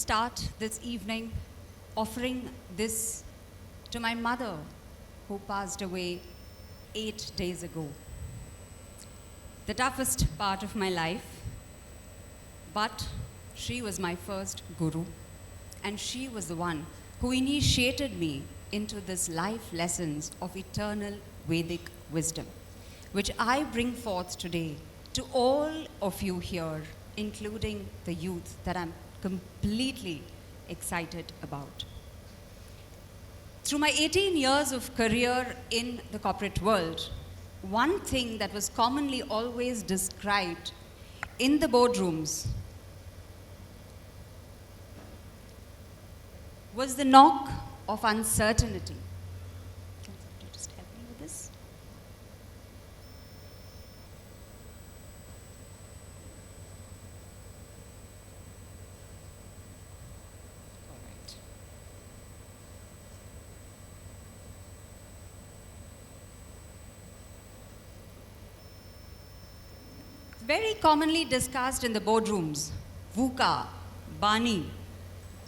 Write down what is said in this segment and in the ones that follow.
start this evening offering this to my mother, who passed away 8 days ago. The toughest part of my life, but she was my first guru, and she was the one who initiated me into this life lessons of eternal Vedic wisdom, which I bring forth today to all of you here, including the youth that I'm completely excited about. Through my 18 years of career in the corporate world, one thing that was commonly always described in the boardrooms was the knock of uncertainty. Can somebody just help me with this? All right. Very commonly discussed in the boardrooms, VUCA, BANI,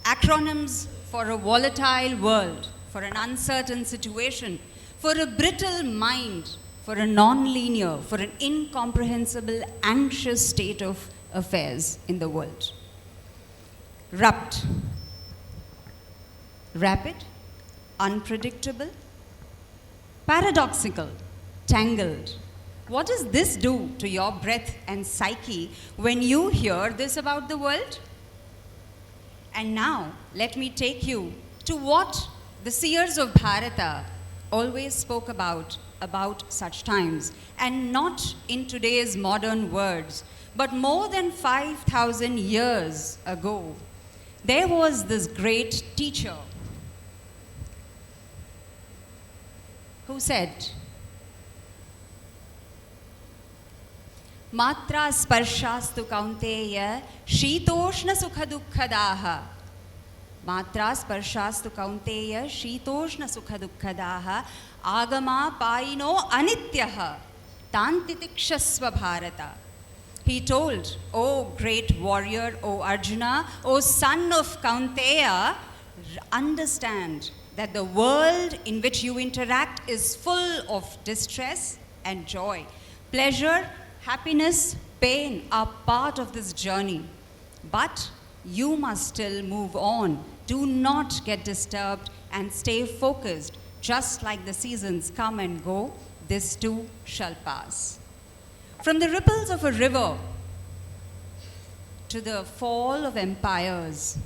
acronyms for a volatile world, for an uncertain situation, for a brittle mind, for a non-linear, for an incomprehensible, anxious state of affairs in the world. RUPT, rapid, unpredictable, paradoxical, tangled. What does this do to your breath and psyche when you hear this about the world? And now, let me take you to what the seers of Bharata always spoke about such times, and not in today's modern words, but more than 5,000 years ago. There was this great teacher who said, Matra sparshastu kaunteya shitoshna sukha dukkhadaha. Matra sparshastu kaunteya shitoshna sukha dukkhadaha agama paino anityaha tantitikshasva bharata. He told, O great warrior, O Arjuna, O son of Kaunteya, understand that the world in which you interact is full of distress and joy. Pleasure, happiness, pain are part of this journey, but you must still move on. Do not get disturbed and stay focused. Just like the seasons come and go, this too shall pass. From the ripples of a river to the fall of empires,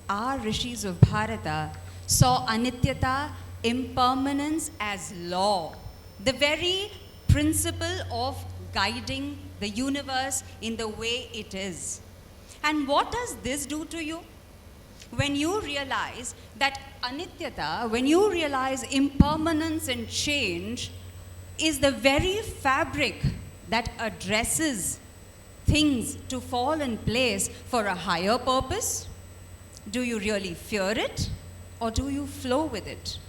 our rishis of Bharata saw anityata, impermanence, as law, the very principle of guiding the universe in the way it is. And what does this do to you? When you realize that anityata, when you realize impermanence and change is the very fabric that addresses things to fall in place for a higher purpose, do you really fear it, or do you flow with it?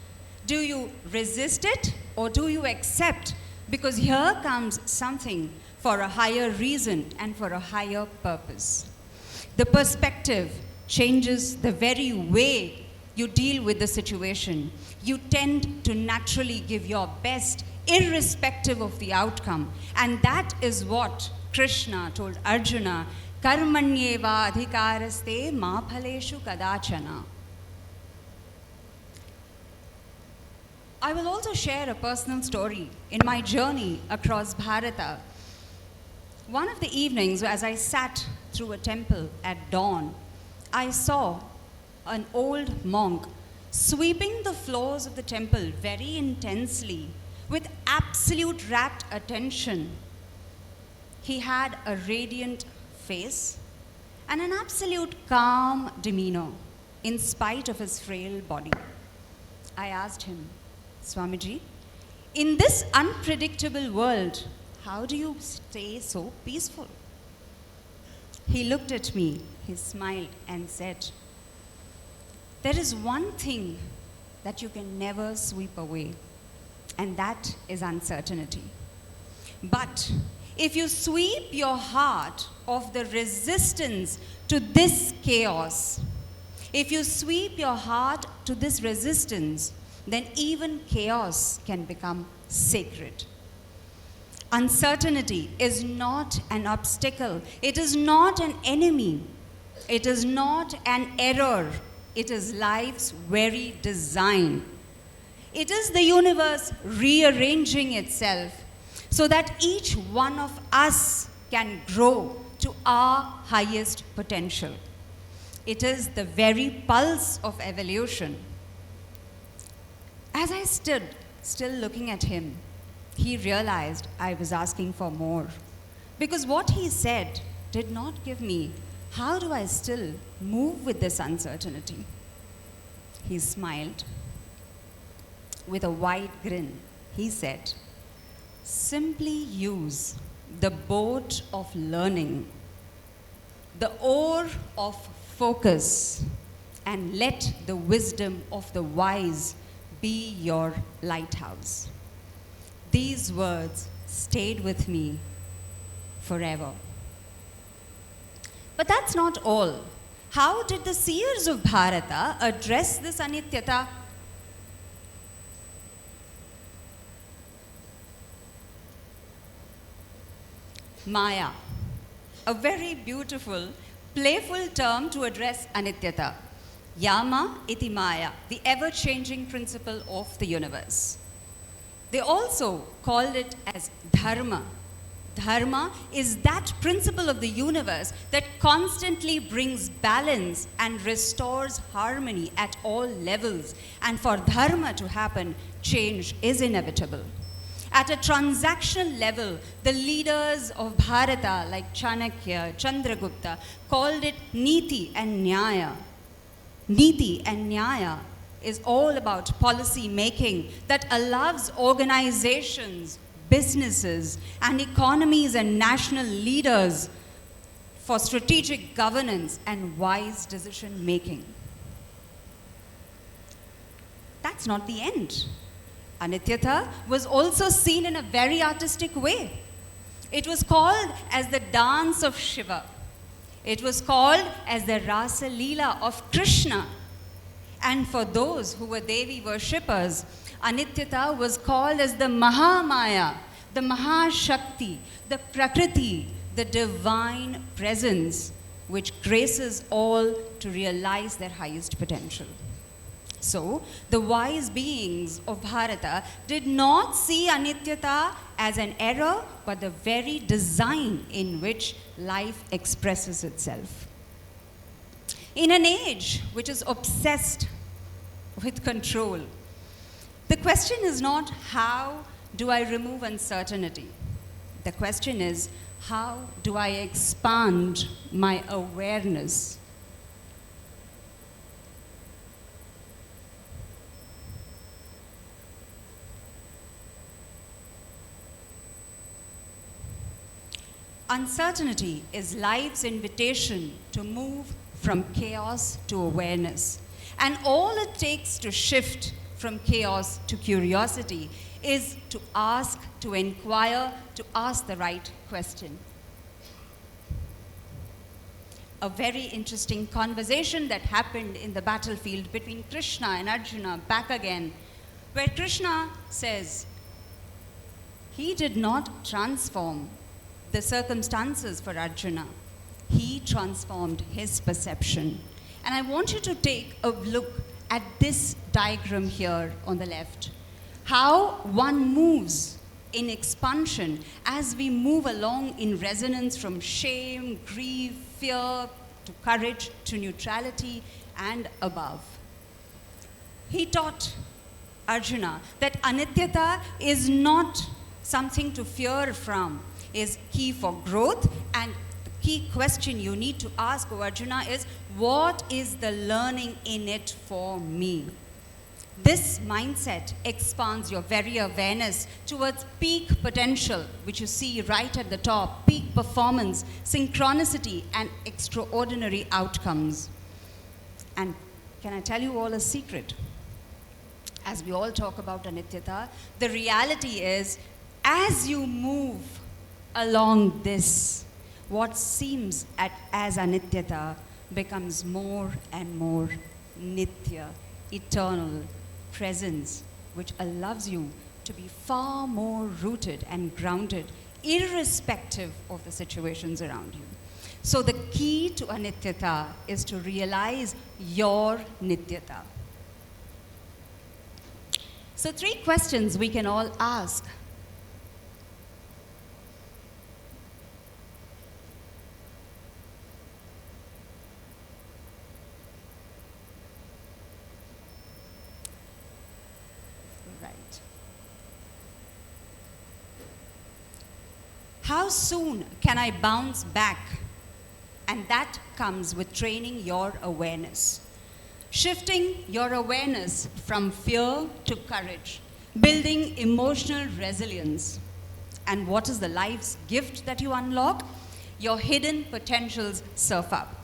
Do you resist it, or do you accept? Because here comes something for a higher reason and for a higher purpose. The perspective changes the very way you deal with the situation. You tend to naturally give your best, irrespective of the outcome. And that is what Krishna told Arjuna, Karmanyeva adhikaraste ma phaleshu kadachana. I will also share a personal story in my journey across Bharata. One of the evenings, as I sat through a temple at dawn, I saw an old monk sweeping the floors of the temple very intensely with absolute rapt attention. He had a radiant face and an absolute calm demeanor in spite of his frail body. I asked him, Swamiji, in this unpredictable world, how do you stay so peaceful? He looked at me, he smiled and said, there is one thing that you can never sweep away, and that is uncertainty. But if you sweep your heart of the resistance to this chaos, If you sweep your heart to this resistance, then even chaos can become sacred. Uncertainty is not an obstacle. It is not an enemy. It is not an error. It is life's very design. It is the universe rearranging itself so that each one of us can grow to our highest potential. It is the very pulse of evolution. As I stood, still looking at him, he realized I was asking for more. Because what he said did not give me, how do I still move with this uncertainty? He smiled. With a wide grin, he said, simply use the boat of learning, the oar of focus, and let the wisdom of the wise be your lighthouse. These words stayed with me forever. But that's not all. How did the seers of Bharata address this anityata? Maya, a very beautiful, playful term to address anityata. Yama iti Maya, the ever-changing principle of the universe. They also called it as dharma. Dharma is that principle of the universe that constantly brings balance and restores harmony at all levels. And for dharma to happen, change is inevitable. At a transactional level, the leaders of Bharata, like Chanakya, Chandragupta, called it Niti and Nyaya. Niti and Nyaya is all about policy making that allows organizations, businesses, and economies and national leaders for strategic governance and wise decision making. That's not the end. Anityata was also seen in a very artistic way. It was called as the dance of Shiva. It was called as the Rasa Leela of Krishna. And for those who were Devi worshippers, Anityata was called as the Mahamaya, the Mahashakti, the Prakriti, the divine presence, which graces all to realize their highest potential. So, the wise beings of Bharata did not see anityata as an error, but the very design in which life expresses itself. In an age which is obsessed with control, the question is not how do I remove uncertainty? The question is how do I expand my awareness? Uncertainty is life's invitation to move from chaos to awareness. And all it takes to shift from chaos to curiosity is to ask, to inquire, to ask the right question. A very interesting conversation that happened in the battlefield between Krishna and Arjuna back again, where Krishna says, he did not transform the circumstances for Arjuna. He transformed his perception. And I want you to take a look at this diagram here on the left. How one moves in expansion as we move along in resonance from shame, grief, fear, to courage, to neutrality, and above. He taught Arjuna that anityata is not something to fear from, is key for growth, and the key question you need to ask, O Arjuna, is what is the learning in it for me? This mindset expands your very awareness towards peak potential, which you see right at the top, peak performance, synchronicity, and extraordinary outcomes. And can I tell you all a secret? As we all talk about anityata, the reality is, as you move along this, what seems as anityata becomes more and more nitya, eternal presence, which allows you to be far more rooted and grounded, irrespective of the situations around you. So the key to anityata is to realize your nityata. So 3 questions we can all ask. Right. How soon can I bounce back? And that comes with training your awareness. Shifting your awareness from fear to courage, building emotional resilience. And what is the life's gift that you unlock? Your hidden potentials surf up.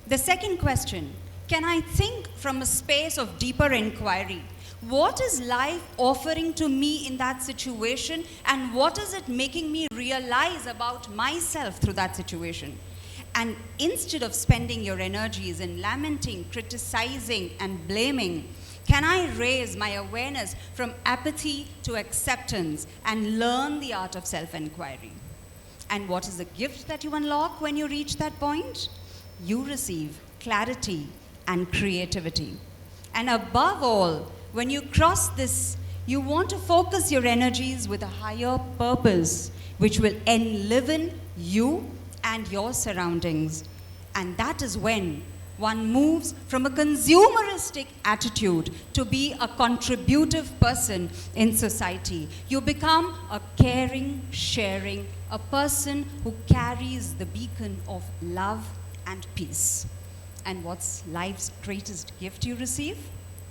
The second question, can I think from a space of deeper inquiry? What is life offering to me in that situation, and what is it making me realize about myself through that situation? And instead of spending your energies in lamenting, criticizing, and blaming, can I raise my awareness from apathy to acceptance and learn the art of self-inquiry? And what is the gift that you unlock when you reach that point? You receive clarity and creativity. And above all, when you cross this, you want to focus your energies with a higher purpose, which will enliven you and your surroundings. And that is when one moves from a consumeristic attitude to be a contributive person in society. You become a caring, sharing, a person who carries the beacon of love and peace. And what's life's greatest gift you receive?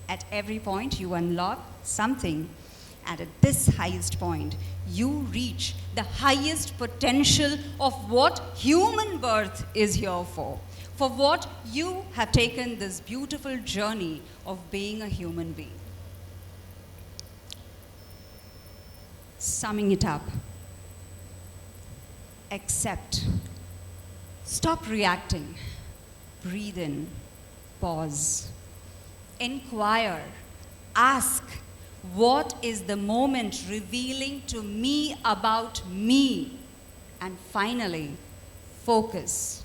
At every point you unlock something. And at this highest point, you reach the highest potential of what human birth is here for what you have taken this beautiful journey of being a human being. Summing it up, accept, stop reacting, breathe in, pause, inquire, ask, what is the moment revealing to me about me? And finally, focus.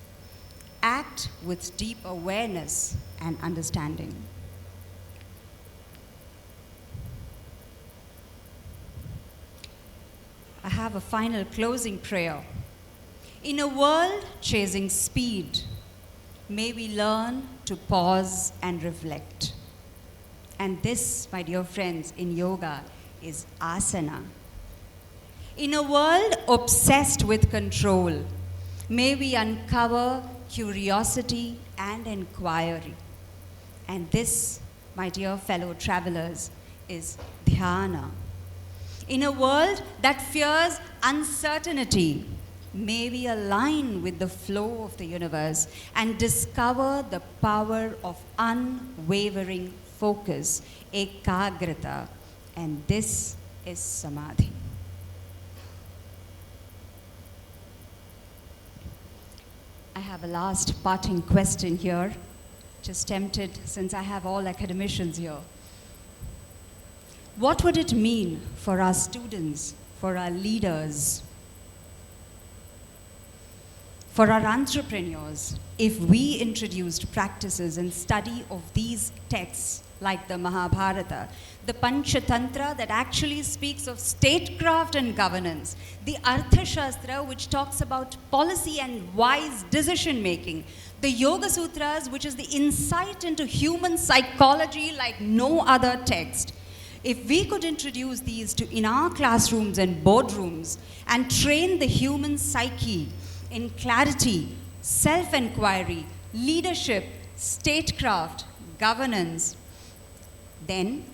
Act with deep awareness and understanding. I have a final closing prayer. In a world chasing speed, may we learn to pause and reflect. And this, my dear friends, in yoga is asana. In a world obsessed with control, may we uncover curiosity and inquiry. And this, my dear fellow travelers, is dhyana. In a world that fears uncertainty, may we align with the flow of the universe and discover the power of unwavering focus, ekagrata, and this is samadhi. I have a last parting question here, just tempted since I have all academicians here. What would it mean for our students, for our leaders, for our entrepreneurs, if we introduced practices and study of these texts like the Mahabharata, the Panchatantra that actually speaks of statecraft and governance, the Arthashastra which talks about policy and wise decision making, the Yoga Sutras which is the insight into human psychology like no other text. If we could introduce these in our classrooms and boardrooms and train the human psyche in clarity, self-inquiry, leadership, statecraft, governance, then,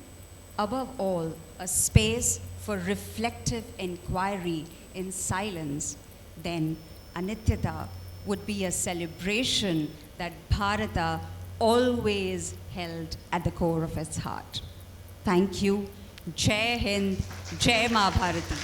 above all, a space for reflective inquiry in silence, then Anityata would be a celebration that Bharata always held at the core of its heart. Thank you. Jai Hind, Jai Maa Bharati.